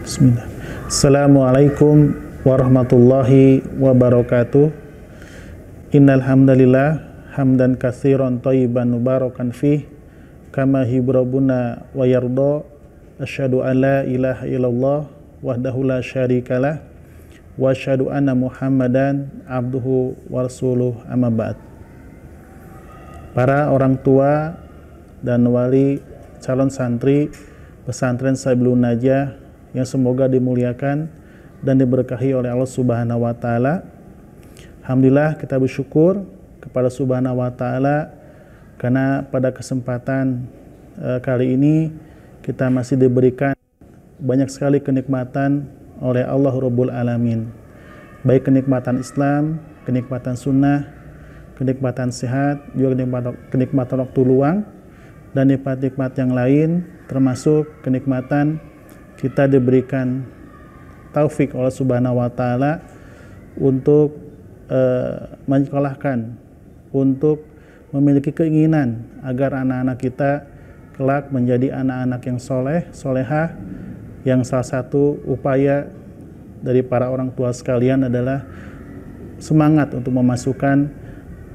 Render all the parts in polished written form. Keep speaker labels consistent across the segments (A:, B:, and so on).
A: Bismillah. Assalamualaikum warahmatullahi wabarakatuh. Innal hamdalillah hamdan katsiran thayyiban mubarakan fih kama hibrabuna wa yarda. Asyhadu an la ilaha illallah wahdahu la syarikalah wa asyhadu anna Muhammadan abduhu wa rasuluh, amma ba'd. Para orang tua dan wali calon santri pesantren Sabilun Najah yang semoga dimuliakan dan diberkahi oleh Allah Subhanahu wa taala. Alhamdulillah, kita bersyukur kepada Subhanahu wa taala karena pada kesempatan kali ini kita masih diberikan banyak sekali kenikmatan oleh Allah Rabbul Alamin. Baik kenikmatan Islam, kenikmatan sunnah, kenikmatan sehat, juga kenikmatan waktu luang, dan nikmat-nikmat yang lain, termasuk kenikmatan kita diberikan taufik oleh Subhanahu wa taala untuk menyekolahkan, untuk memiliki keinginan agar anak-anak kita kelak menjadi anak-anak yang soleh, solehah, yang salah satu upaya dari para orang tua sekalian adalah semangat untuk memasukkan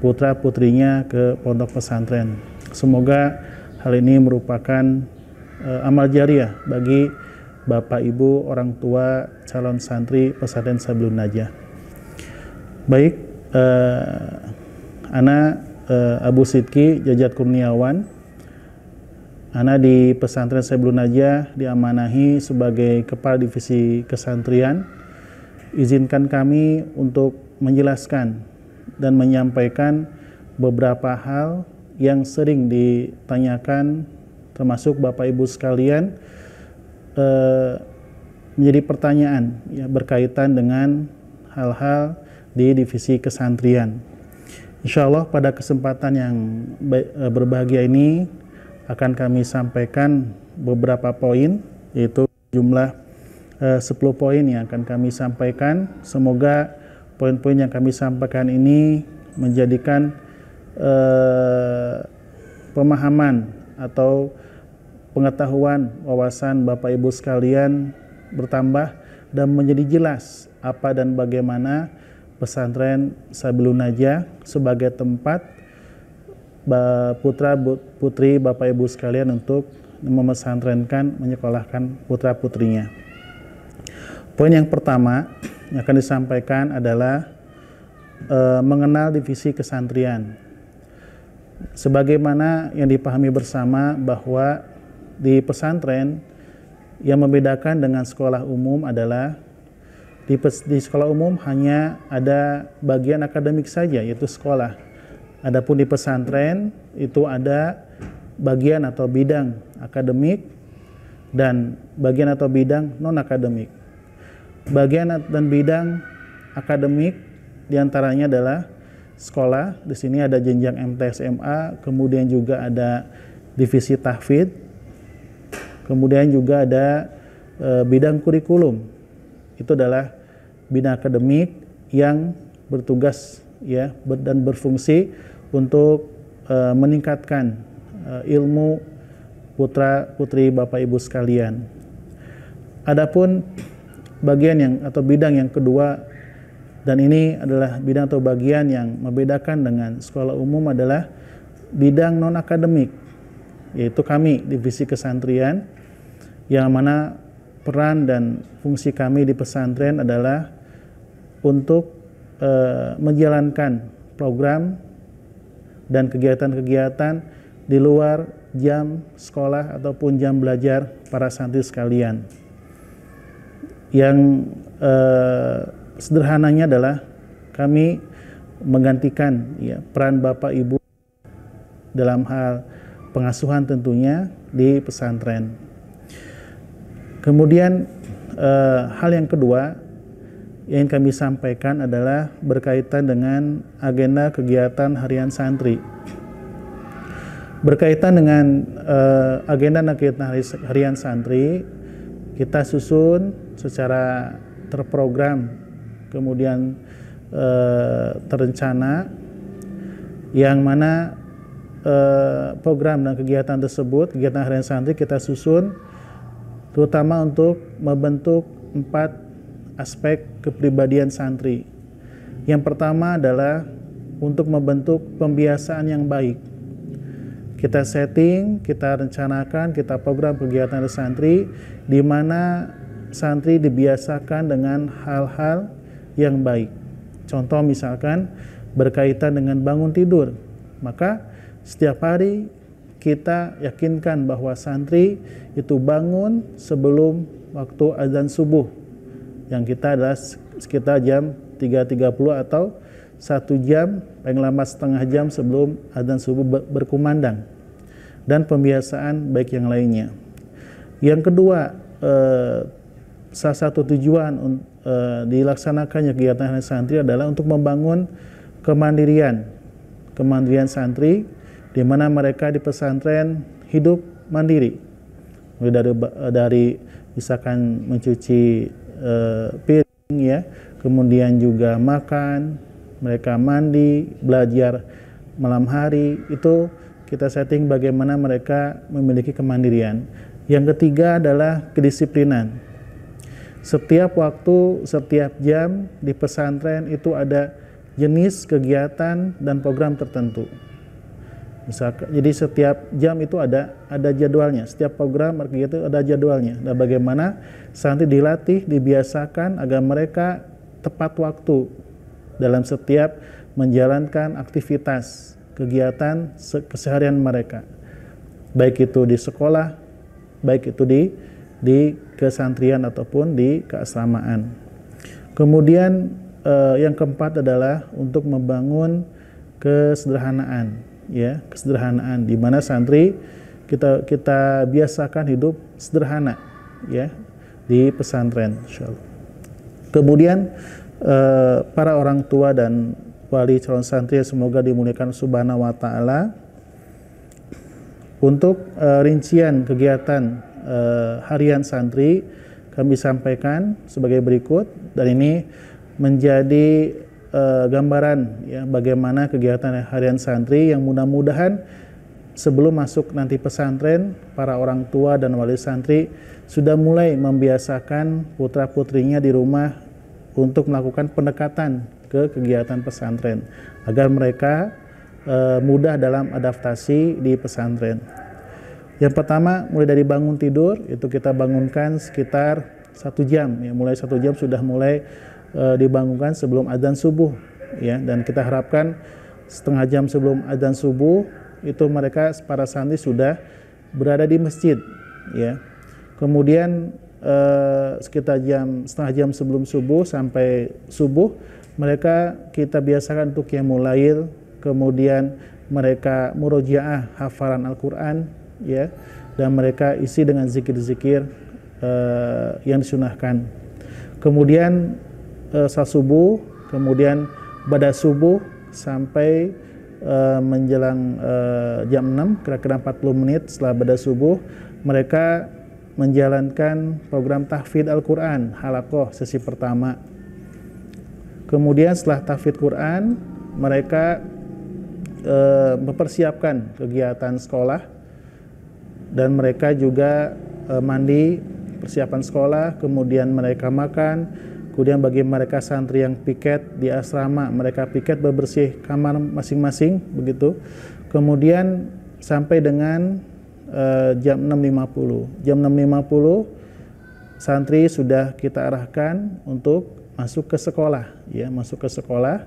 A: putra-putrinya ke pondok pesantren. Semoga hal ini merupakan amal jariah bagi Bapak Ibu orang tua calon santri pesantren Sabilun Najah. Baik, Ana Abu Sidki Jajat Kurniawan. Ana di pesantren Sabilun Najah diamanahi sebagai Kepala Divisi Kesantrian. Izinkan kami untuk menjelaskan dan menyampaikan beberapa hal yang sering ditanyakan termasuk Bapak Ibu sekalian, menjadi pertanyaan ya, berkaitan dengan hal-hal di divisi kesantrian. Insya Allah pada kesempatan yang berbahagia ini akan kami sampaikan beberapa poin, yaitu jumlah 10 poin yang akan kami sampaikan. Semoga poin-poin yang kami sampaikan ini menjadikan pemahaman atau pengetahuan, wawasan Bapak Ibu sekalian bertambah dan menjadi jelas apa dan bagaimana pesantren Sabilun Najah sebagai tempat putra putri Bapak Ibu sekalian untuk memesantrenkan, menyekolahkan putra putrinya. Poin yang pertama yang akan disampaikan adalah mengenal divisi kesantrian. Sebagaimana yang dipahami bersama bahwa di pesantren yang membedakan dengan sekolah umum adalah di sekolah umum hanya ada bagian akademik saja, yaitu sekolah. Adapun di pesantren itu ada bagian atau bidang akademik dan bagian atau bidang non akademik. Bagian dan bidang akademik diantaranya adalah sekolah. Di sini ada jenjang MT SMA, kemudian juga ada divisi tahfidz. Kemudian juga ada bidang kurikulum. Itu adalah bidang akademik yang bertugas ya dan berfungsi untuk meningkatkan ilmu putra-putri Bapak Ibu sekalian. Adapun bagian yang atau bidang yang kedua, dan ini adalah bidang atau bagian yang membedakan dengan sekolah umum, adalah bidang non akademik, yaitu kami divisi kesantrian, yang mana peran dan fungsi kami di pesantren adalah untuk menjalankan program dan kegiatan-kegiatan di luar jam sekolah ataupun jam belajar para santri sekalian. Yang sederhananya adalah kami menggantikan ya, peran Bapak Ibu dalam hal pengasuhan tentunya di pesantren. Kemudian hal yang kedua yang kami sampaikan adalah berkaitan dengan agenda kegiatan harian santri. Berkaitan dengan agenda kegiatan harian santri, kita susun secara terprogram, kemudian terencana, yang mana program dan kegiatan tersebut, kegiatan harian santri kita susun terutama untuk membentuk 4 aspek kepribadian santri. Yang pertama adalah untuk membentuk pembiasaan yang baik. Kita setting, kita rencanakan, kita program kegiatan santri di mana santri dibiasakan dengan hal-hal yang baik. Contoh misalkan berkaitan dengan bangun tidur, maka setiap hari kita yakinkan bahwa santri itu bangun sebelum waktu azan subuh, yang kita adalah sekitar jam 3.30 atau 1 jam, paling lama setengah jam sebelum azan subuh berkumandang, dan pembiasaan baik yang lainnya. Yang kedua, salah satu tujuan dilaksanakannya kegiatan santri adalah untuk membangun kemandirian santri, di mana mereka di pesantren hidup mandiri, mulai dari misalkan mencuci piring ya, kemudian juga makan, mereka mandi, belajar malam hari, itu kita setting bagaimana mereka memiliki kemandirian. Yang ketiga adalah kedisiplinan. Setiap waktu, setiap jam di pesantren itu ada jenis kegiatan dan program tertentu. Misalkan, jadi setiap jam itu ada jadwalnya, setiap program itu ada jadwalnya. Dan bagaimana santri dilatih, dibiasakan agar mereka tepat waktu dalam setiap menjalankan aktivitas kegiatan keseharian mereka, baik itu di sekolah, baik itu di kesantrian ataupun di keasramaan. Kemudian yang keempat adalah untuk membangun kesederhanaan, ya, kesederhanaan di mana santri kita biasakan hidup sederhana, ya, di pesantren, insyaallah. Kemudian para orang tua dan wali calon santri semoga dimuliakan Subhanahu wa taala, untuk rincian kegiatan harian santri kami sampaikan sebagai berikut, dan ini menjadi gambaran ya bagaimana kegiatan harian santri yang mudah-mudahan sebelum masuk nanti pesantren para orang tua dan wali santri sudah mulai membiasakan putra-putrinya di rumah untuk melakukan pendekatan ke kegiatan pesantren agar mereka mudah dalam adaptasi di pesantren. Yang pertama, mulai dari bangun tidur, itu kita bangunkan sekitar 1 jam, ya, mulai 1 jam sudah mulai dibangunkan sebelum adzan subuh, ya, dan kita harapkan setengah jam sebelum adzan subuh itu mereka para santri sudah berada di masjid, ya. Kemudian sekitar setengah jam sebelum subuh sampai subuh mereka kita biasakan untuk qiyamul lail, kemudian mereka murojaah hafalan Al-Quran, ya, dan mereka isi dengan zikir-zikir yang disunahkan. Kemudian salat subuh, kemudian ba'da subuh sampai menjelang jam 6, kira-kira 40 menit setelah ba'da subuh, mereka menjalankan program tahfidz Al-Quran, halaqah sesi pertama. Kemudian setelah tahfidz Quran, mereka mempersiapkan kegiatan sekolah, dan mereka juga mandi, persiapan sekolah, kemudian mereka makan, kemudian bagi mereka santri yang piket di asrama, mereka piket bebersih kamar masing-masing, begitu. Kemudian sampai dengan jam 6.50. Jam 6.50 santri sudah kita arahkan untuk masuk ke sekolah, ya, masuk ke sekolah.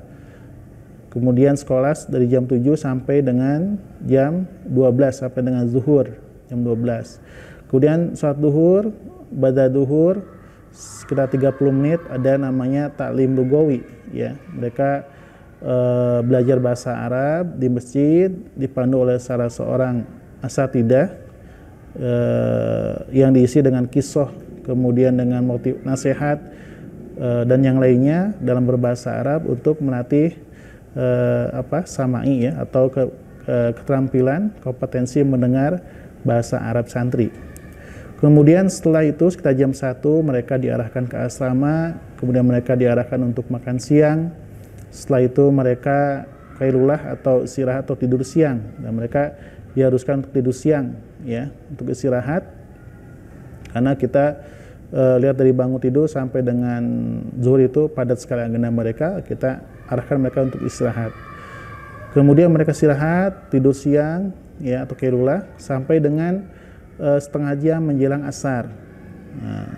A: Kemudian sekolah dari jam 7 sampai dengan jam 12, sampai dengan zuhur, jam 12. Kemudian sholat duhur, ba'da duhur, sekitar 30 menit ada namanya taklim lugawi, ya. Mereka belajar bahasa Arab di masjid, dipandu oleh salah seorang asatidah yang diisi dengan kisah, kemudian dengan motif nasihat dan yang lainnya dalam berbahasa Arab untuk melatih samai, ya, atau keterampilan kompetensi mendengar bahasa Arab santri. Kemudian setelah itu sekitar jam 1 mereka diarahkan ke asrama, kemudian mereka diarahkan untuk makan siang. Setelah itu mereka qailulah atau istirahat atau tidur siang, dan mereka diharuskan untuk tidur siang, ya, untuk istirahat Karena kita lihat dari bangun tidur sampai dengan zuhur itu padat sekali agenda mereka, kita arahkan mereka untuk istirahat. Kemudian mereka istirahat, tidur siang ya atau qailulah sampai dengan setengah jam menjelang asar. Nah,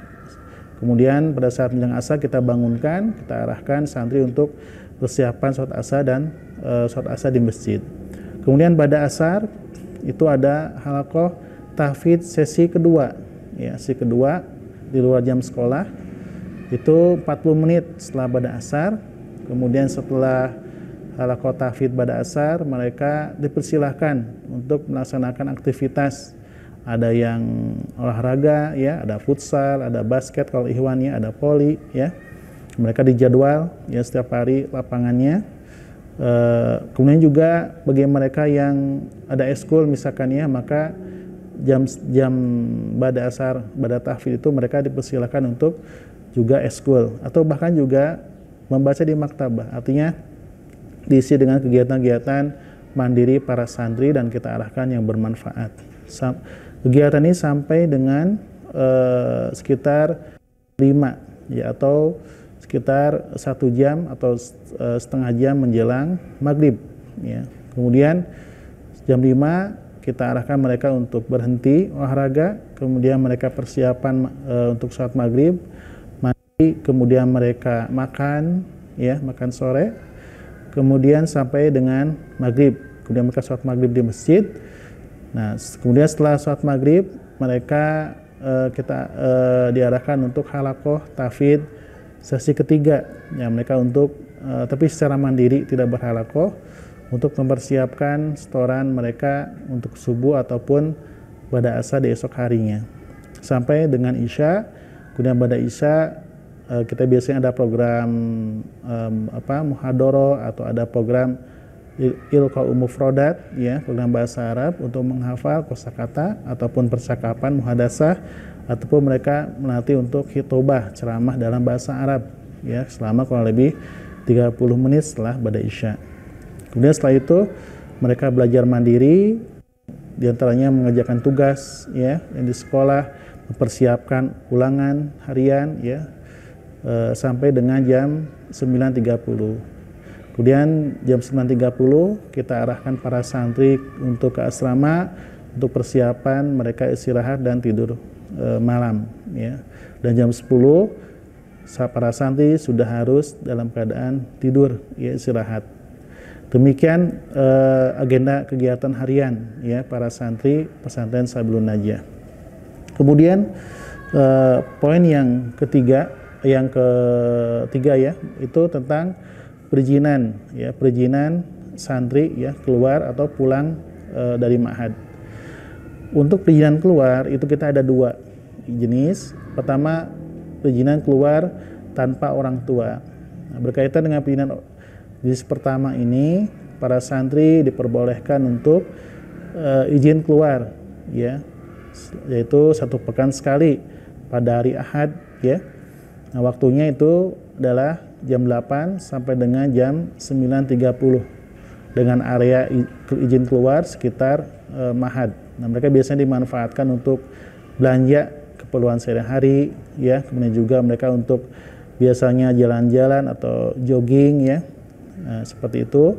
A: kemudian pada saat menjelang asar kita bangunkan, kita arahkan santri untuk persiapan sholat asar dan sholat asar di masjid. Kemudian pada asar itu ada halaqah tahfidz sesi kedua, ya sesi kedua di luar jam sekolah itu 40 menit setelah pada asar. Kemudian setelah halaqah tahfidz pada asar mereka dipersilahkan untuk melaksanakan aktivitas. Ada yang olahraga ya, ada futsal, ada basket kalau ikhwannya, ada voli ya. Mereka dijadwal ya setiap hari lapangannya. Kemudian juga bagi mereka yang ada eskul misalkan ya, maka jam pada asar, pada tahfidz itu mereka dipersilakan untuk juga eskul atau bahkan juga membaca di maktabah. Artinya diisi dengan kegiatan-kegiatan mandiri para santri dan kita arahkan yang bermanfaat. Kegiatan ini sampai dengan sekitar 5 ya atau sekitar 1 jam atau setengah jam menjelang maghrib ya. Kemudian jam 5 kita arahkan mereka untuk berhenti olahraga, kemudian mereka persiapan untuk sholat maghrib, mandi, kemudian mereka makan, ya makan sore, kemudian sampai dengan maghrib, kemudian mereka sholat maghrib di masjid. Nah, kemudian setelah sholat maghrib mereka kita diarahkan untuk halaqah tahfidz sesi ketiga, ya mereka untuk tapi secara mandiri tidak berhalaqah, untuk mempersiapkan setoran mereka untuk subuh ataupun pada asar di esok harinya sampai dengan isya. Kemudian pada isya kita biasanya ada program muhadharah atau ada program ilqa'u mufradat ya, program bahasa Arab untuk menghafal kosakata ataupun percakapan muhadasah, ataupun mereka melatih untuk khitobah ceramah dalam bahasa Arab ya selama kurang lebih 30 menit setelah pada isya. Kemudian setelah itu mereka belajar mandiri, diantaranya mengerjakan tugas ya yang di sekolah, mempersiapkan ulangan harian ya sampai dengan jam 9.30. Kemudian jam 9.30 kita arahkan para santri untuk ke asrama untuk persiapan mereka istirahat dan tidur malam ya. Dan jam 10 para santri sudah harus dalam keadaan tidur ya, istirahat. Demikian agenda kegiatan harian ya para santri pesantren Sabilun Najah. Kemudian poin yang ketiga ya itu tentang perizinan ya, perizinan santri ya keluar atau pulang dari ma'had. Untuk perizinan keluar itu kita ada 2 jenis. Pertama, perizinan keluar tanpa orang tua. Nah, berkaitan dengan perizinan jenis pertama ini, para santri diperbolehkan untuk izin keluar ya, yaitu 1 pekan sekali pada hari Ahad ya. Nah, waktunya itu adalah jam 8 sampai dengan jam 9.30 dengan area izin keluar sekitar ma'had. Nah, mereka biasanya dimanfaatkan untuk belanja keperluan sehari-hari ya, kemudian juga mereka untuk biasanya jalan-jalan atau jogging ya. Nah, seperti itu.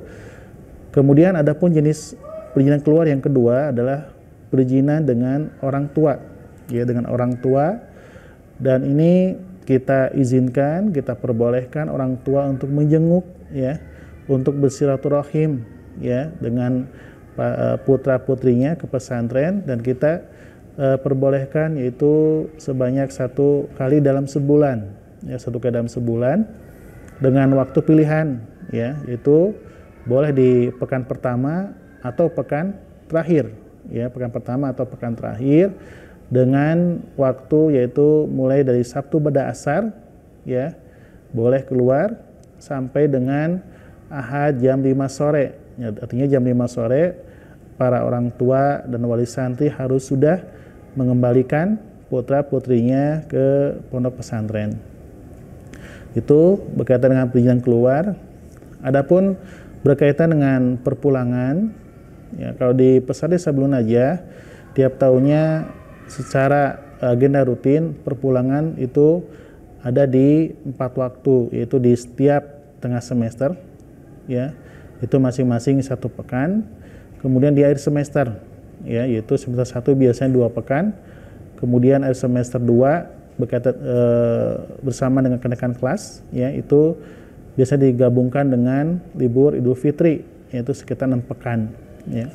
A: Kemudian ada pun jenis perizinan keluar yang kedua adalah perizinan dengan orang tua ya, dengan orang tua. Dan ini kita izinkan, kita perbolehkan orang tua untuk menjenguk ya, untuk bersilaturahim ya dengan putra-putrinya ke pesantren, dan kita perbolehkan yaitu sebanyak 1 kali dalam sebulan ya, 1 kali dalam sebulan dengan waktu pilihan ya, yaitu boleh di pekan pertama atau pekan terakhir ya, pekan pertama atau pekan terakhir dengan waktu yaitu mulai dari Sabtu pada asar ya, boleh keluar sampai dengan Ahad jam 5 sore ya, artinya jam 5 sore para orang tua dan wali santri harus sudah mengembalikan putra-putrinya ke pondok pesantren. Itu berkaitan dengan perizinan keluar. Adapun berkaitan dengan perpulangan ya, kalau di pesantren Sabilun Najah tiap tahunnya secara agenda rutin perpulangan itu ada di 4 waktu, yaitu di setiap tengah semester, ya, itu masing-masing 1 pekan. Kemudian di akhir semester, ya, yaitu semester 1 biasanya 2 pekan. Kemudian akhir semester 2 berkaitan bersama dengan kenaikan kelas, ya, itu biasa digabungkan dengan libur Idul Fitri, yaitu sekitar 6 pekan, ya.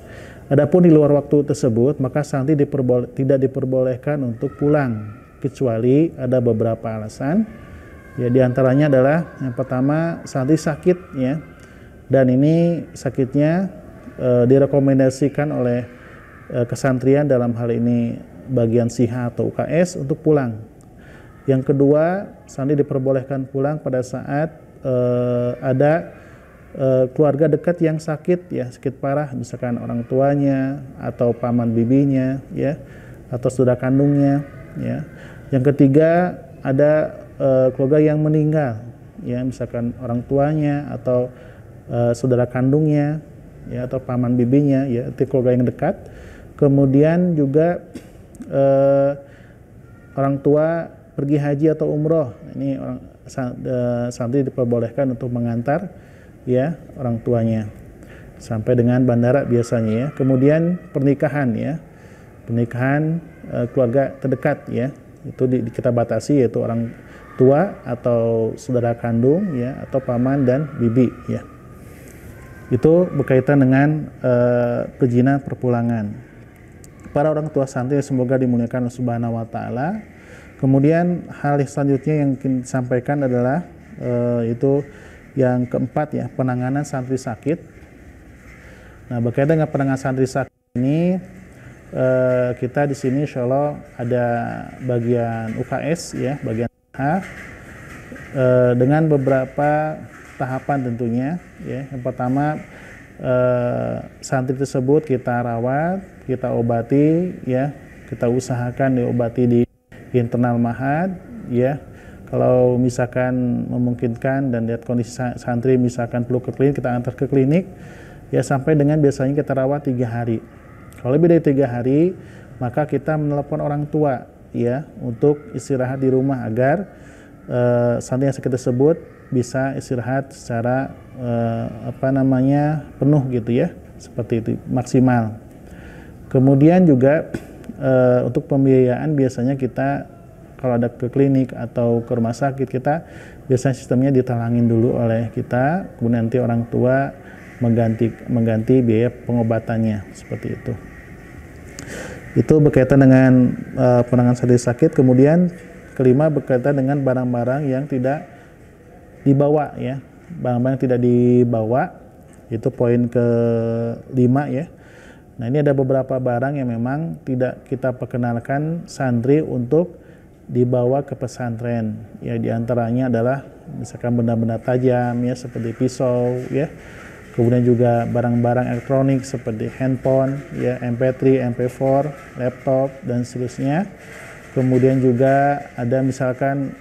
A: Adapun di luar waktu tersebut, maka santri tidak diperbolehkan untuk pulang, kecuali ada beberapa alasan. Ya, diantaranya adalah yang pertama, santri sakit, ya, dan ini sakitnya direkomendasikan oleh kesantrian, dalam hal ini bagian SIHA atau UKS, untuk pulang. Yang kedua, santri diperbolehkan pulang pada saat ada keluarga dekat yang sakit, ya, sakit parah, misalkan orang tuanya atau paman bibinya, ya, atau saudara kandungnya, ya. Yang ketiga, ada keluarga yang meninggal, ya, misalkan orang tuanya atau saudara kandungnya, ya, atau paman bibinya, ya, itu keluarga yang dekat. Kemudian juga orang tua pergi haji atau umroh, ini santri diperbolehkan untuk mengantar, ya, orang tuanya sampai dengan bandara biasanya, ya. Kemudian pernikahan, ya, pernikahan keluarga terdekat, ya, itu kita batasi, yaitu orang tua atau saudara kandung, ya, atau paman dan bibi, ya. Itu berkaitan dengan perizinan perpulangan. Para orang tua santri semoga dimuliakan Allah Subhanahu wa taala. Kemudian hal selanjutnya yang ingin disampaikan adalah itu yang keempat, ya, penanganan santri sakit. Nah, berkaitan dengan penanganan santri sakit ini, kita di sini insya Allah ada bagian UKS, ya, bagian SIHA, dengan beberapa tahapan tentunya, ya. Yang pertama, santri tersebut kita rawat, kita obati, ya, kita usahakan diobati di internal Ma'had, ya. Kalau misalkan memungkinkan dan lihat kondisi santri misalkan perlu ke klinik, kita antar ke klinik, ya, sampai dengan biasanya kita rawat 3 hari. Kalau lebih dari 3 hari, maka kita menelepon orang tua, ya, untuk istirahat di rumah agar santri yang sakit tersebut bisa istirahat secara penuh, gitu, ya, seperti itu, maksimal. Kemudian juga untuk pembiayaan biasanya kita kalau ada ke klinik atau ke rumah sakit, kita biasanya sistemnya ditalangin dulu oleh kita, kemudian nanti orang tua mengganti biaya pengobatannya, seperti itu. Itu berkaitan dengan penanganan santri sakit. Kemudian kelima berkaitan dengan barang-barang yang tidak dibawa, ya, barang-barang yang tidak dibawa, itu poin ke-5, ya. Nah, ini ada beberapa barang yang memang tidak kita perkenalkan santri untuk dibawa ke pesantren, ya, diantaranya adalah misalkan benda-benda tajam, ya, seperti pisau, ya, kemudian juga barang-barang elektronik seperti handphone, ya, MP3, MP4, laptop dan seterusnya. Kemudian juga ada misalkan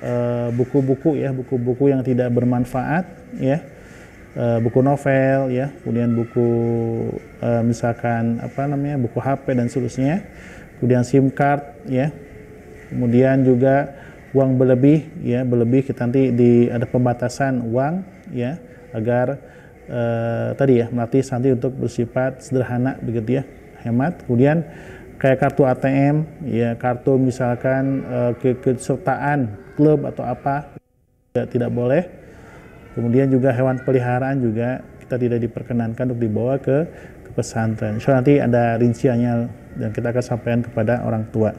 A: buku-buku, ya, buku-buku yang tidak bermanfaat, ya, buku novel, ya, kemudian buku misalkan buku HP dan seterusnya. Kemudian SIM card, ya. Kemudian juga uang berlebih, ya, kita nanti ada pembatasan uang, ya, agar tadi, ya, melatih santri untuk bersifat sederhana, begitu, ya, hemat. Kemudian kayak kartu ATM, ya, kartu misalkan kesertaan klub atau apa tidak boleh. Kemudian juga hewan peliharaan juga kita tidak diperkenankan untuk dibawa ke pesantren. So, nanti ada rinciannya dan kita akan sampaikan kepada orang tua.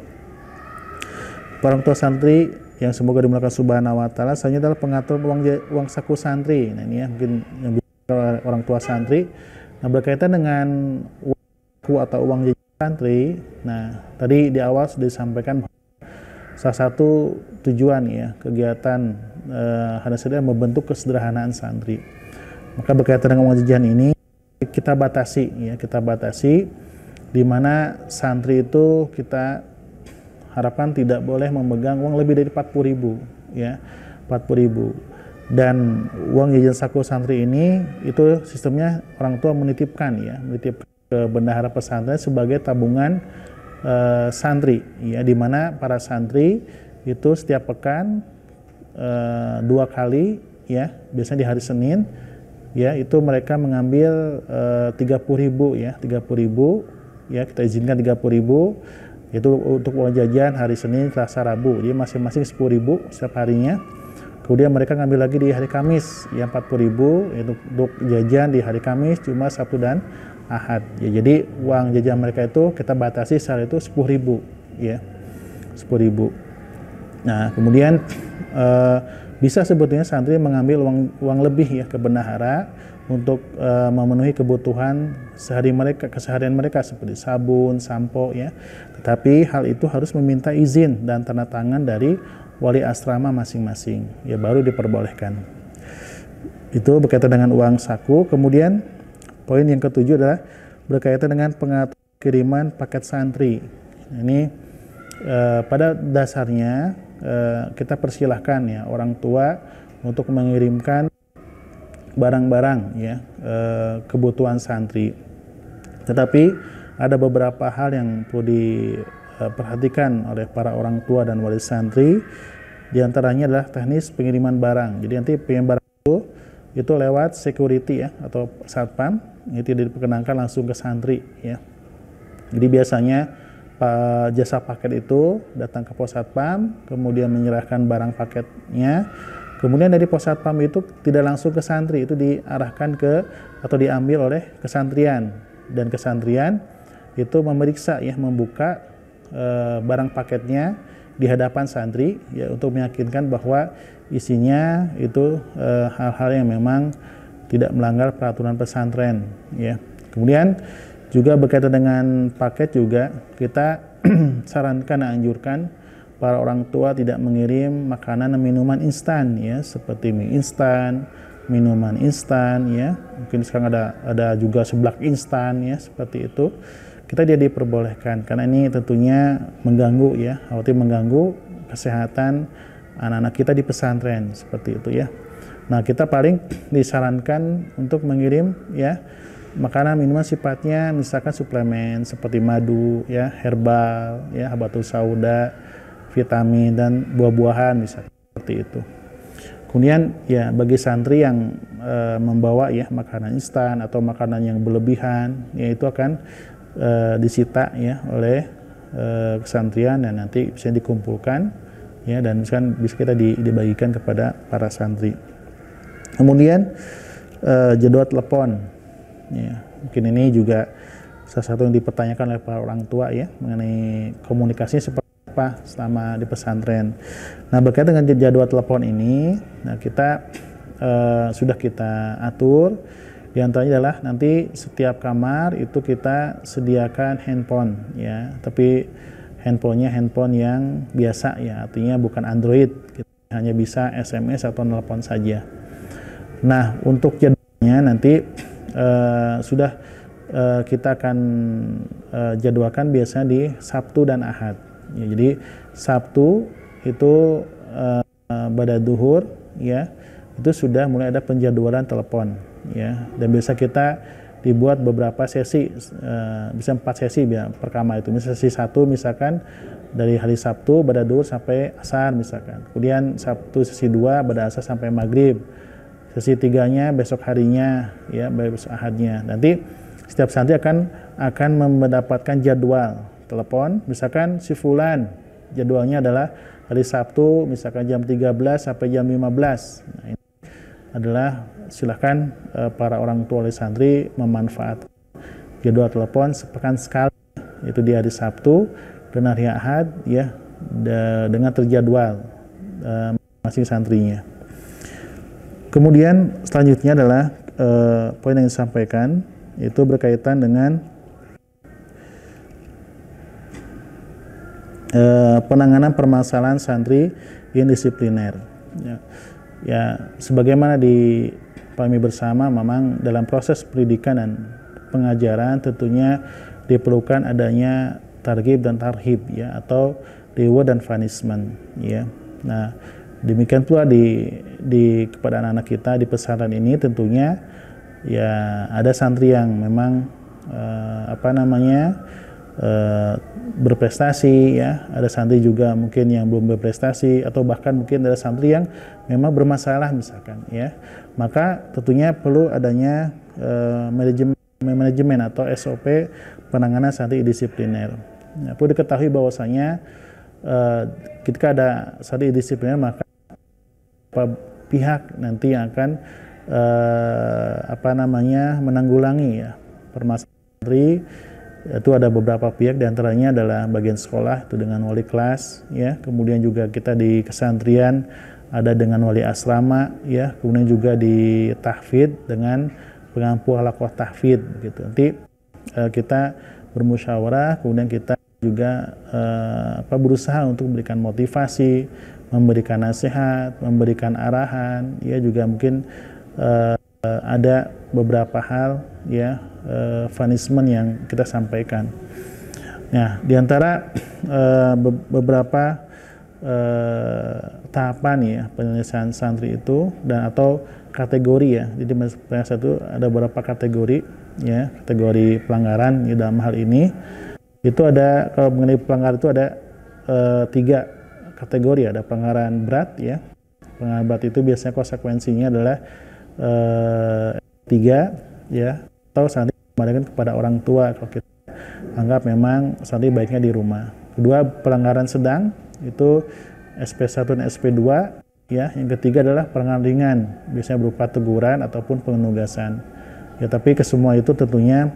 A: Orang tua santri yang semoga dimuliakan Subhanahu wa taala, selanjutnya adalah pengatur uang saku santri. Nah, ini, ya, mungkin yang bisa orang tua santri. Nah, berkaitan dengan uang saku atau uang jajan santri. Nah, tadi di awal sudah disampaikan salah satu tujuan, ya, kegiatan Hadasida membentuk kesederhanaan santri. Maka berkaitan dengan uang jajan ini kita batasi, ya, di mana santri itu kita harapkan tidak boleh memegang uang lebih dari 40.000, ya, 40.000. Dan uang jajan saku santri ini itu sistemnya orang tua menitipkan, ya, menitip ke bendahara pesantren sebagai tabungan santri, ya, di mana para santri itu setiap pekan 2 kali, ya, biasanya di hari Senin, ya, itu mereka mengambil 30.000, ya, 30.000, ya, kita izinkan 30.000 itu untuk uang jajan hari Senin, Selasa, Rabu. Jadi masing-masing 10.000 setiap harinya. Kemudian mereka ngambil lagi di hari Kamis, ya, 40.000 itu untuk jajan di hari Kamis, cuma Sabtu dan Ahad. Ya, jadi uang jajan mereka itu kita batasi sehari itu 10.000, ya, 10.000. Nah, kemudian bisa sebetulnya santri mengambil uang lebih, ya, ke bendahara untuk memenuhi kebutuhan keseharian mereka seperti sabun, sampo, ya. Tetapi hal itu harus meminta izin dan tanda tangan dari wali asrama masing-masing, ya, baru diperbolehkan. Itu berkaitan dengan uang saku. Kemudian poin yang ketujuh adalah berkaitan dengan pengaturan kiriman paket santri. Ini pada dasarnya kita persilahkan, ya, orang tua untuk mengirimkan barang-barang, ya, kebutuhan santri. Tetapi ada beberapa hal yang perlu diperhatikan oleh para orang tua dan wali santri. Di antaranya adalah teknis pengiriman barang. Jadi nanti pengiriman barang itu lewat security, ya, atau satpam, itu diperkenankan langsung ke santri, ya. Jadi biasanya jasa paket itu datang ke pos satpam, kemudian menyerahkan barang paketnya. Kemudian dari pos satpam itu tidak langsung ke santri, itu diarahkan atau diambil oleh kesantrian, dan kesantrian itu memeriksa, ya, membuka barang paketnya di hadapan santri, ya, untuk meyakinkan bahwa isinya itu hal-hal yang memang tidak melanggar peraturan pesantren, ya. Kemudian juga berkaitan dengan paket juga kita sarankan dan anjurkan para orang tua tidak mengirim makanan dan minuman instan, ya, seperti mie instan, minuman instan, ya. Mungkin sekarang ada juga seblak instan, ya, seperti itu. Kita tidak diperbolehkan karena ini tentunya mengganggu, ya, khawatir mengganggu kesehatan anak-anak kita di pesantren, seperti itu, ya. Nah, kita paling disarankan untuk mengirim, ya, makanan minuman sifatnya misalkan suplemen seperti madu, ya, herbal, ya, habatus sauda, vitamin dan buah-buahan, misalkan seperti itu. Kemudian, ya, bagi santri yang membawa, ya, makanan instan atau makanan yang berlebihan, ya, itu akan disita, ya, oleh kesantrian dan nanti bisa dikumpulkan, ya, dan bisa kita dibagikan kepada para santri. Kemudian jadwal telepon. Ya, mungkin ini juga salah satu yang dipertanyakan oleh para orang tua, ya, mengenai komunikasinya seperti apa selama di pesantren. Nah, berkaitan dengan jadwal telepon ini, nah, kita sudah kita atur. Di antaranya adalah nanti setiap kamar itu kita sediakan handphone, ya, tapi handphonenya handphone yang biasa, ya, artinya bukan Android, kita hanya bisa SMS atau telepon saja. Nah, untuk jadwalnya nanti sudah kita akan jadwalkan biasanya di Sabtu dan Ahad. Ya, jadi Sabtu itu pada duhur, ya, itu sudah mulai ada penjadwalan telepon, ya, dan biasa kita dibuat beberapa sesi, bisa 4 sesi ya, per kamar itu. Misalnya sesi 1 misalkan dari hari Sabtu pada duhur sampai asar misalkan. Kemudian Sabtu sesi 2 pada asar sampai maghrib. Sesi 3-nya besok harinya, ya, besok Ahadnya. Nanti setiap santri akan mendapatkan jadwal telepon, misalkan si fulan jadwalnya adalah hari Sabtu misalkan jam 13 sampai jam 15. Nah, ini adalah silakan para orang tua oleh santri memanfaatkan jadwal telepon sepekan sekali, itu di hari Sabtu dan hari Ahad, ya, dengan terjadwal masing santrinya. Kemudian selanjutnya adalah poin yang disampaikan itu berkaitan dengan penanganan permasalahan santri indisipliner. Ya, sebagaimana dipahami bersama, memang dalam proses pendidikan dan pengajaran tentunya diperlukan adanya targhib dan tarhib, ya, atau reward dan punishment, ya. Nah, demikian pula kepada anak-anak kita di pesantren ini tentunya, ya, ada santri yang memang berprestasi, ya. Ada santri juga mungkin yang belum berprestasi, atau bahkan mungkin ada santri yang memang bermasalah misalkan, ya. Maka tentunya perlu adanya manajemen atau SOP penanganan santri disipliner. Nah, perlu diketahui bahwasanya ketika ada santri disipliner, maka pihak nanti yang akan menanggulangi, ya, permasalahan santri. Itu ada beberapa pihak, diantaranya adalah bagian sekolah itu dengan wali kelas, ya. Kemudian juga kita di kesantриan ada dengan wali asrama, ya. Kemudian juga di tahfidz dengan pengampu halaqah tahfidz, gitu. Nanti kita bermusyawarah, kemudian kita juga berusaha untuk memberikan motivasi, memberikan nasihat, memberikan arahan, ya. Juga mungkin ada beberapa hal, ya, punishment yang kita sampaikan. Nah, diantara beberapa tahapan, ya, penyelesaian santri itu dan atau kategori, ya. Jadi satu ada beberapa kategori, ya, kategori pelanggaran, ya, dalam hal ini itu ada, kalau mengenai pelanggaran itu ada 3 kategori. Ada pelanggaran berat, ya. Pelanggaran berat itu biasanya konsekuensinya adalah 3, ya, atau santri memadakan kepada orang tua kalau kita anggap memang santri baiknya di rumah. Kedua, pelanggaran sedang itu SP1 dan SP2, ya. Yang ketiga adalah pelanggaran ringan, biasanya berupa teguran ataupun penugasan. Ya, tapi kesemua itu tentunya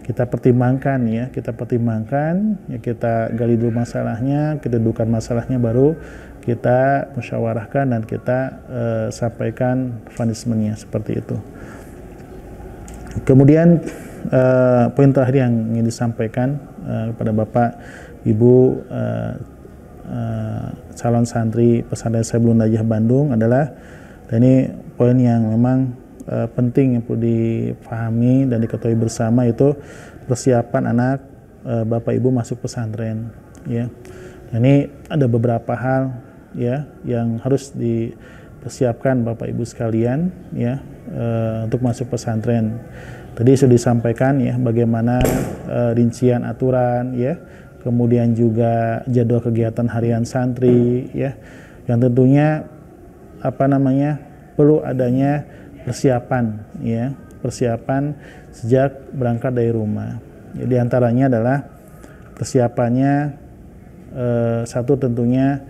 A: kita pertimbangkan, ya, ya, kita gali dulu masalahnya, kita dudukan masalahnya, baru kita musyawarahkan dan kita sampaikan punishment-nya, seperti itu. Kemudian poin terakhir yang ingin disampaikan kepada Bapak Ibu calon santri pesantren Sabilun Najah Bandung adalah, dan ini poin yang memang penting yang perlu dipahami dan diketahui bersama, itu persiapan anak Bapak Ibu masuk pesantren, ya. Ini ada beberapa hal, ya, yang harus dipersiapkan Bapak Ibu sekalian, ya, untuk masuk pesantren. Tadi sudah disampaikan, ya, bagaimana rincian aturan, ya, kemudian juga jadwal kegiatan harian santri, ya, yang tentunya perlu adanya persiapan, ya, persiapan sejak berangkat dari rumah. Jadi antaranya adalah persiapannya satu, tentunya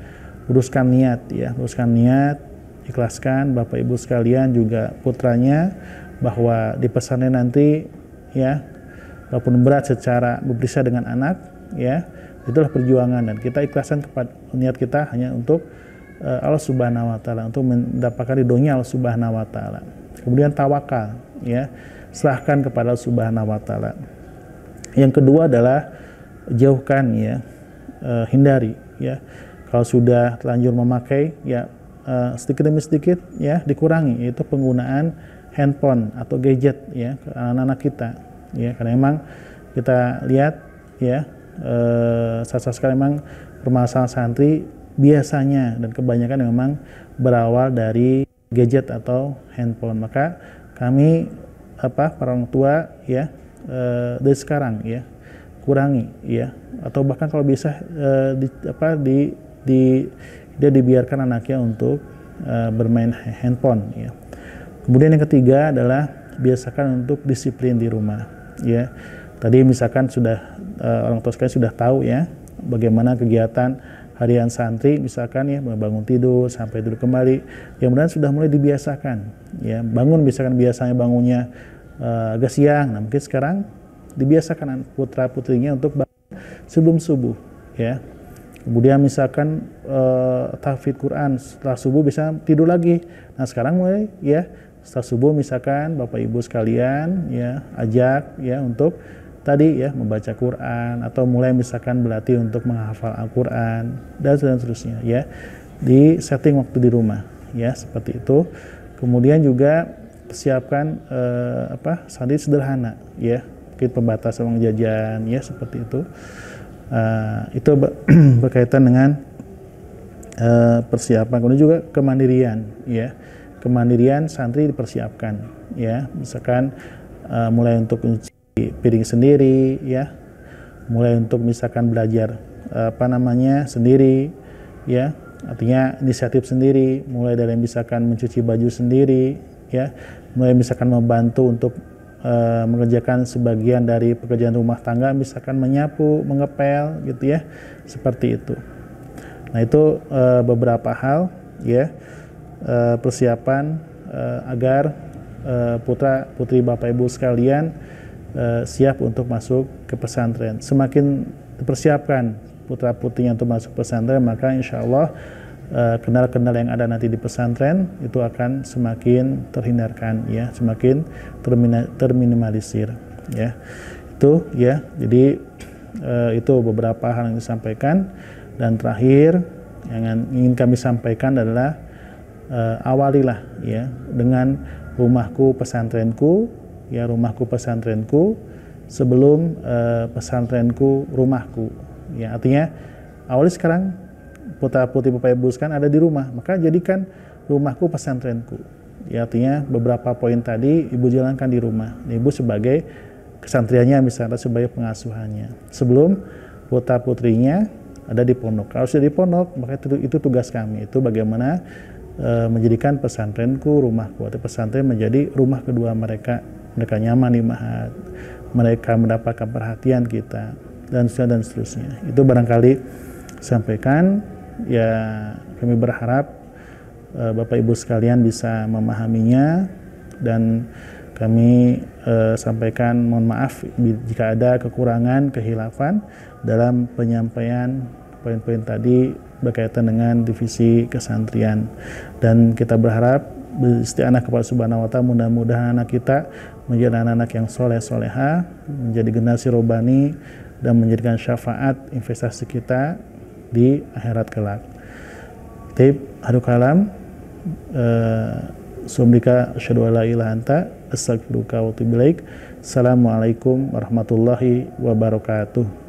A: uruskan niat, ya, uruskan niat, ikhlaskan Bapak Ibu sekalian juga putranya bahwa di pesantren nanti, ya, walaupun berat secara berpisah dengan anak, ya, itulah perjuangan, dan kita ikhlaskan kepada niat kita hanya untuk Allah Subhanahu wa taala, untuk mendapatkan ridhonya Allah Subhanahu wa taala. Kemudian tawakal, ya, serahkan kepada Allah Subhanahu wa taala. Yang kedua adalah jauhkan, ya, hindari, ya. Kalau sudah terlanjur memakai, ya, sedikit demi sedikit, ya, dikurangi, yaitu penggunaan handphone atau gadget, ya, ke anak-anak kita, ya, karena memang kita lihat, ya, saat-saat sekali memang permasalahan santri biasanya dan kebanyakan memang berawal dari gadget atau handphone. Maka kami para orang tua, ya, dari sekarang, ya, kurangi, ya, atau bahkan kalau bisa dia dibiarkan anaknya untuk bermain handphone, ya. Kemudian yang ketiga adalah biasakan untuk disiplin di rumah, ya. Tadi misalkan sudah orang tua sekalian sudah tahu, ya, bagaimana kegiatan harian santri, misalkan, ya, bangun tidur sampai tidur kembali, yang mudah sudah mulai dibiasakan, ya. Bangun misalkan biasanya bangunnya agak siang, nah mungkin sekarang dibiasakan putra putrinya untuk bangun sebelum subuh, ya. Kemudian misalkan tahfidz Quran setelah subuh bisa tidur lagi. Nah sekarang mulai, ya, setelah subuh misalkan Bapak Ibu sekalian, ya, ajak, ya, untuk tadi, ya, membaca Quran, atau mulai misalkan berlatih untuk menghafal Al-Quran dan seterusnya, ya, di setting waktu di rumah, ya, seperti itu. Kemudian juga persiapkan santri sederhana, ya, mungkin pembatasan uang jajan, ya, seperti itu. Itu berkaitan dengan persiapan. Kemudian juga kemandirian, ya, kemandirian santri dipersiapkan, ya, misalkan mulai untuk mencuci piring sendiri, ya, mulai untuk misalkan belajar sendiri, ya, artinya inisiatif sendiri, mulai dari misalkan mencuci baju sendiri, ya, mulai misalkan membantu untuk mengerjakan sebagian dari pekerjaan rumah tangga, misalkan menyapu, mengepel, gitu ya, seperti itu. Nah, itu beberapa hal, ya, persiapan agar putra putri Bapak Ibu sekalian siap untuk masuk ke pesantren. Semakin dipersiapkan putra putrinya untuk masuk pesantren, maka insya Allah kendala-kendala yang ada nanti di pesantren itu akan semakin terhindarkan, ya, semakin terminimalisir, ya. Itu, ya, jadi itu beberapa hal yang disampaikan. Dan terakhir yang ingin kami sampaikan adalah awalilah, ya, dengan rumahku pesantrenku, ya, rumahku pesantrenku sebelum pesantrenku rumahku, ya, artinya awali sekarang putra putri Bapak Ibu kan ada di rumah, maka jadikan rumahku pesantrenku, ya, artinya beberapa poin tadi ibu jalankan di rumah, ibu sebagai kesantriannya, misalnya sebagai pengasuhannya, sebelum putra putrinya ada di pondok. Kalau sudah di pondok, maka itu tugas kami, itu bagaimana menjadikan pesantrenku rumahku, atau pesantren menjadi rumah kedua mereka nyaman di mahat, mereka mendapatkan perhatian kita, dan seterusnya. Itu barangkali sampaikan, ya, kami berharap Bapak Ibu sekalian bisa memahaminya, dan kami sampaikan mohon maaf jika ada kekurangan, kehilafan dalam penyampaian poin-poin tadi berkaitan dengan divisi kesantrian. Dan kita berharap beristighfar kepada Subhanahu wa Ta'ala, mudah-mudahan anak kita menjadi anak-anak yang soleh-soleha, menjadi generasi robani, dan menjadikan syafaat investasi kita di akhirat kelak. Taib hadu kalam, sumdika asyhadu alla ilaha anta astaghfiruka wa atubu ilaik. Assalamualaikum warahmatullahi wabarakatuh.